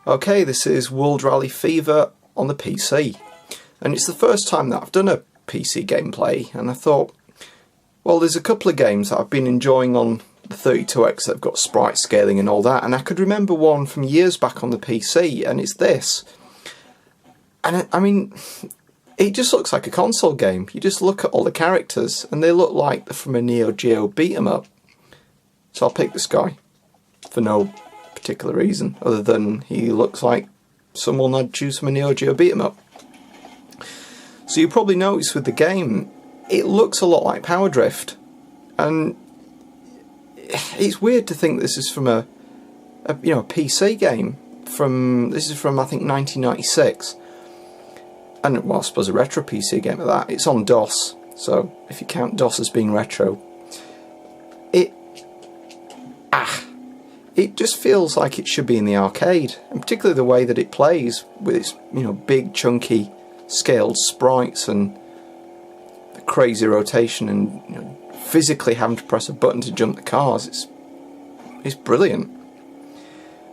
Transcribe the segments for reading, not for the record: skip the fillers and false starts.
Okay, this is World Rally Fever on the PC, and it's the first time that I've done a PC gameplay, and I thought, well, there's a couple of games that I've been enjoying on the 32X that have got sprite scaling and all that, and I could remember one from years back on the PC, and it's this. And I mean, it just looks like a console game. You just look at all the characters, and they look like they're from a Neo Geo beat-em-up. So I'll pick this guy, for no particular reason, other than he looks like someone I'd choose from a Neo Geo beat-em-up. So you probably noticed with the game, it looks a lot like Power Drift, and it's weird to think this is from a PC game. This is from I think 1996, and well, I suppose a retro PC game at that. It's on DOS, so if you count DOS as being retro, it just feels like it should be in the arcade, and particularly the way that it plays with its big chunky scaled sprites and the crazy rotation and physically having to press a button to jump the cars. It's brilliant,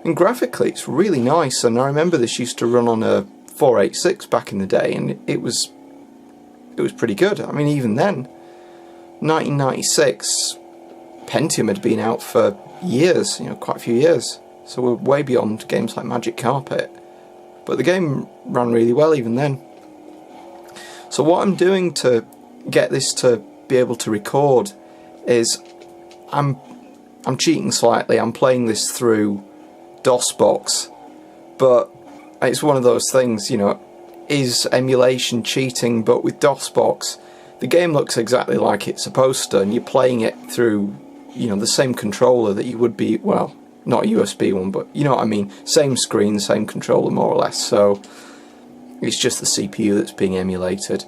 and graphically it's really nice. And I remember this used to run on a 486 back in the day, and it was pretty good. I mean, even then, 1996, Pentium had been out for years, quite a few years, so we're way beyond games like Magic Carpet, but the game ran really well even then. So what I'm doing to get this to be able to record is I'm cheating slightly. I'm playing this through DOSBox, but it's one of those things, is emulation cheating? But with DOSBox, the game looks exactly like it's supposed to, and you're playing it through the same controller that you would be, well, not a USB one, but you know what I mean, same screen, same controller more or less, so it's just the CPU that's being emulated.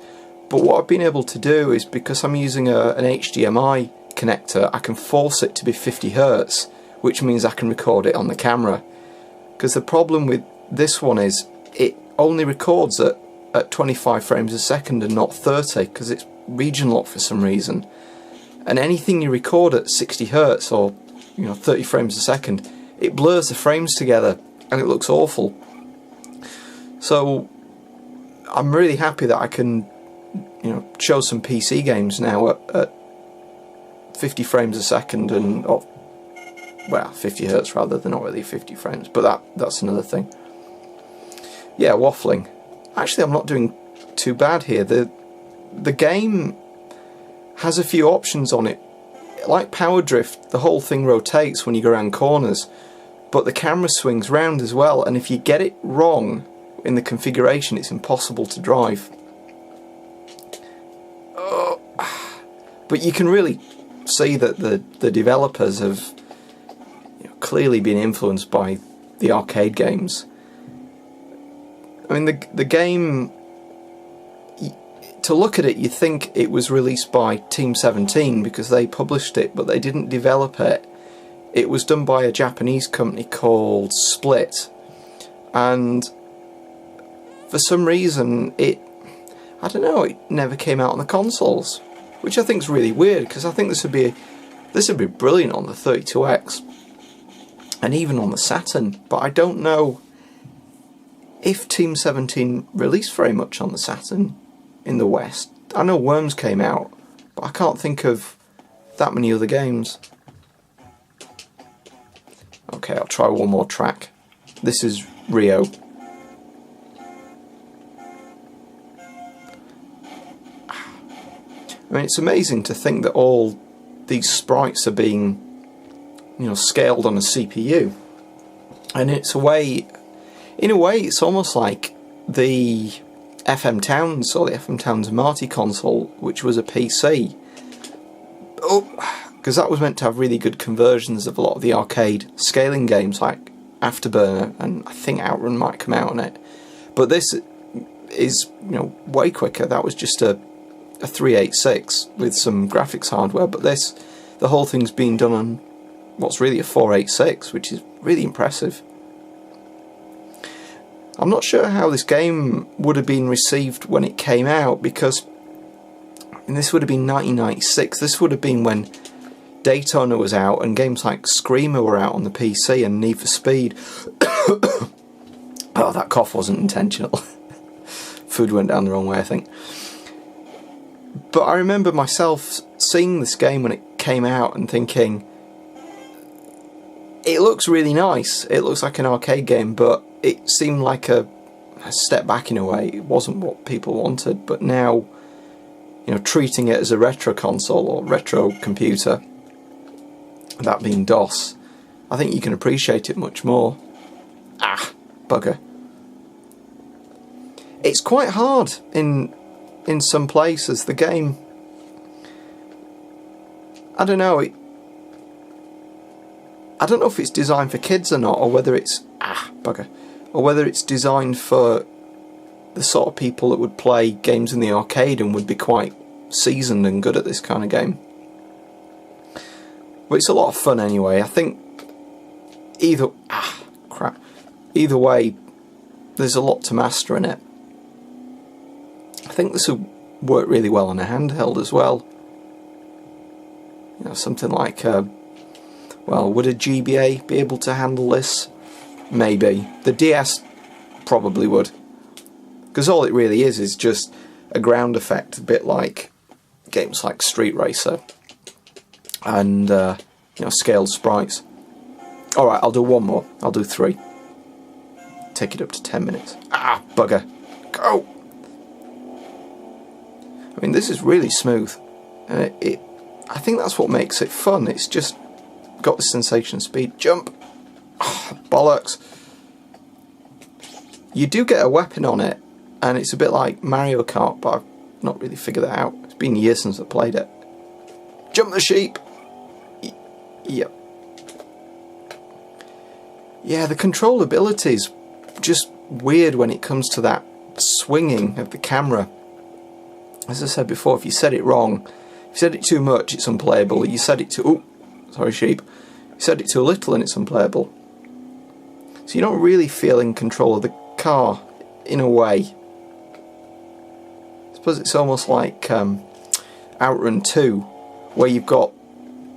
But what I've been able to do is, because I'm using an HDMI connector, I can force it to be 50 Hz, which means I can record it on the camera. Because the problem with this one is it only records at 25 frames a second and not 30, because it's region locked for some reason. And anything you record at 60 Hz or 30 frames a second, it blurs the frames together and it looks awful. So I'm really happy that I can show some PC games now at 50 frames a second, and well, 50 Hz rather. They're not really 50 frames, but that's another thing. Yeah, waffling. Actually, I'm not doing too bad here. The game has a few options on it. Like Power Drift, the whole thing rotates when you go around corners, but the camera swings round as well, and if you get it wrong in the configuration, it's impossible to drive. But you can really see that the developers have clearly been influenced by the arcade games. I mean, the game, to look at it, you think it was released by Team 17 because they published it, but they didn't develop it. It was done by a Japanese company called Split, and for some reason it never came out on the consoles, which I think is really weird, because I think this would be brilliant on the 32X and even on the Saturn. But I don't know if Team 17 released very much on the Saturn in the West. I know Worms came out, but I can't think of that many other games. Okay, I'll try one more track. This is Rio. I mean, it's amazing to think that all these sprites are being, scaled on a CPU, and in a way, it's almost like the FM Towns or the FM Towns Marty console, which was a PC. Because that was meant to have really good conversions of a lot of the arcade scaling games like Afterburner, and I think Outrun might come out on it. But this is, way quicker. That was just a 386 with some graphics hardware, but the whole thing's being done on what's really a 486, which is really impressive. I'm not sure how this game would have been received when it came out, because this would have been 1996. This would have been when Daytona was out and games like Screamer were out on the PC and Need for Speed. Oh, that cough wasn't intentional. Food went down the wrong way, I think. But I remember myself seeing this game when it came out and thinking, it looks really nice, it looks like an arcade game, but it seemed like a step back in a way. It wasn't what people wanted. But now, you know, treating it as a retro console or retro computer, that being DOS, I think you can appreciate it much more. Ah, bugger. It's quite hard in some places. The game, I don't know, I don't know if it's designed for kids or not, or whether it's bugger, or whether it's designed for the sort of people that would play games in the arcade and would be quite seasoned and good at this kind of game. But it's a lot of fun anyway. I think either way, there's a lot to master in it. I think this would work really well on a handheld as well. You know, something like well, would a GBA be able to handle this? Maybe. The DS probably would. Because all it really is just a ground effect, a bit like games like Street Racer and you know, scaled sprites. Alright, I'll do one more. I'll do 3. Take it up to 10 minutes. Ah, bugger. Go! I mean, this is really smooth. I think that's what makes it fun. It's just got the sensation of speed. Jump! Oh, bollocks! You do get a weapon on it, and it's a bit like Mario Kart, but I've not really figured that out. It's been years since I played it. Jump the sheep! Yep. Yeah, the controllability's just weird when it comes to that swinging of the camera. As I said before, if you said it wrong, if you said it too much, it's unplayable. You said it too... Oh, sorry, sheep. You said it too little and it's unplayable. So you're not really feeling control of the car, in a way. I suppose it's almost like Outrun 2, where you've got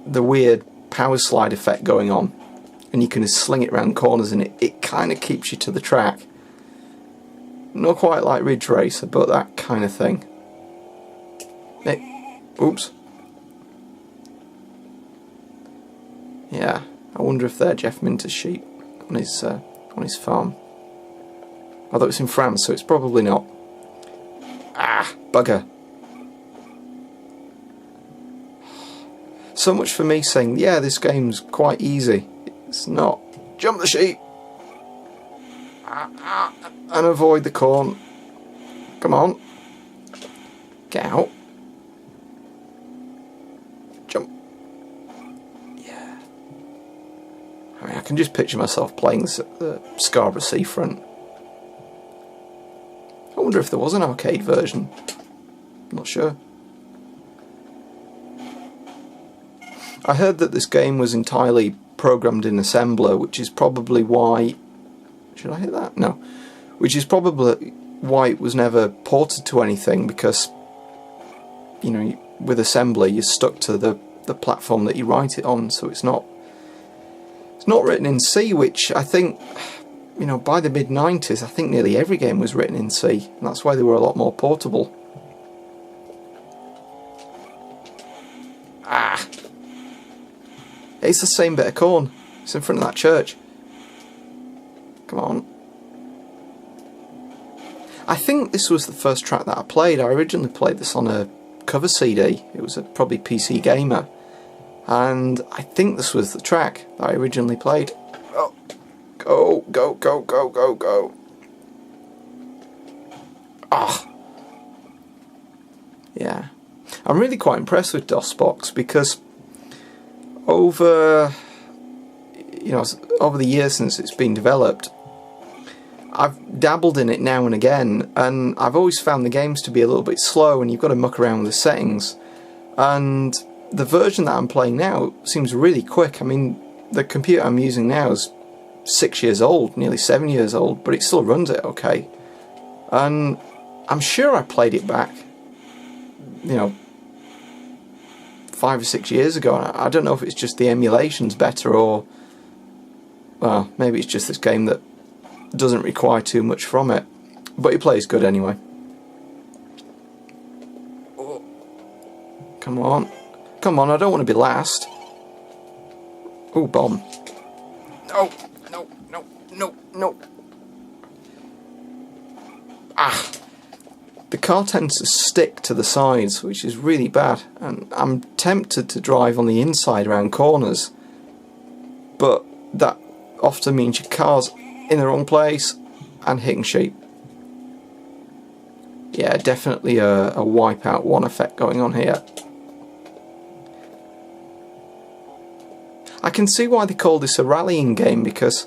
the weird power slide effect going on, and you can just sling it around corners and it kind of keeps you to the track. Not quite like Ridge Racer, but that kind of thing. Oops. Yeah, I wonder if they're Jeff Minter's sheep on his farm. Although it's in France, so it's probably not. Ah, bugger. So much for me saying, yeah, this game's quite easy. It's not. Jump the sheep! And avoid the corn. Come on. Get out. Jump. Yeah. I mean, I can just picture myself playing this at the Scarborough seafront. I wonder if there was an arcade version. I'm not sure. I heard that this game was entirely programmed in assembler, which is probably why... Should I hit that? No. Which is probably why it was never ported to anything, because, you know, with assembler you're stuck to the platform that you write it on, so it's not written in C, which I think, you know, by the mid-90s I think nearly every game was written in C, and that's why they were a lot more portable. Ah! It's the same bit of corn. It's in front of that church. Come on. I think this was the first track that I played. I originally played this on a cover CD. It was probably PC Gamer. And I think this was the track that I originally played. Oh. Go, go, go, go, go, go. Ah. Yeah. I'm really quite impressed with DOSBox because over the years since it's been developed, I've dabbled in it now and again, and I've always found the games to be a little bit slow, and you've got to muck around with the settings. And the version that I'm playing now seems really quick. I mean, the computer I'm using now is 6 years old, nearly 7 years old, but it still runs it okay. And I'm sure I played it back, you know, 5 or 6 years ago. I don't know if it's just the emulation's better, or, well, maybe it's just this game that doesn't require too much from it. But it plays good anyway. Oh. Come on. Come on, I don't want to be last. Oh, bomb. No, no, no, no, no. Ah. The car tends to stick to the sides, which is really bad. And I'm tempted to drive on the inside around corners. But that often means your car's in the wrong place and hitting sheep. Yeah, definitely a Wipeout 1 effect going on here. I can see why they call this a rallying game, because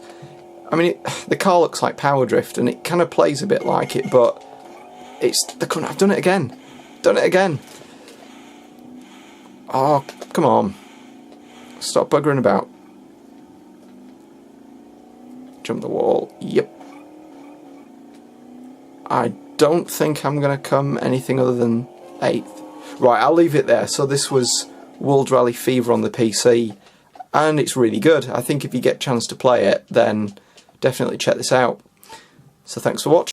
I mean the car looks like Power Drift and it kind of plays a bit like it, but I've done it again. Done it again. Oh, come on. Stop buggering about. Jump the wall. Yep. I don't think I'm going to come anything other than 8th. Right, I'll leave it there. So this was World Rally Fever on the PC. And it's really good. I think if you get a chance to play it, then definitely check this out. So thanks for watching.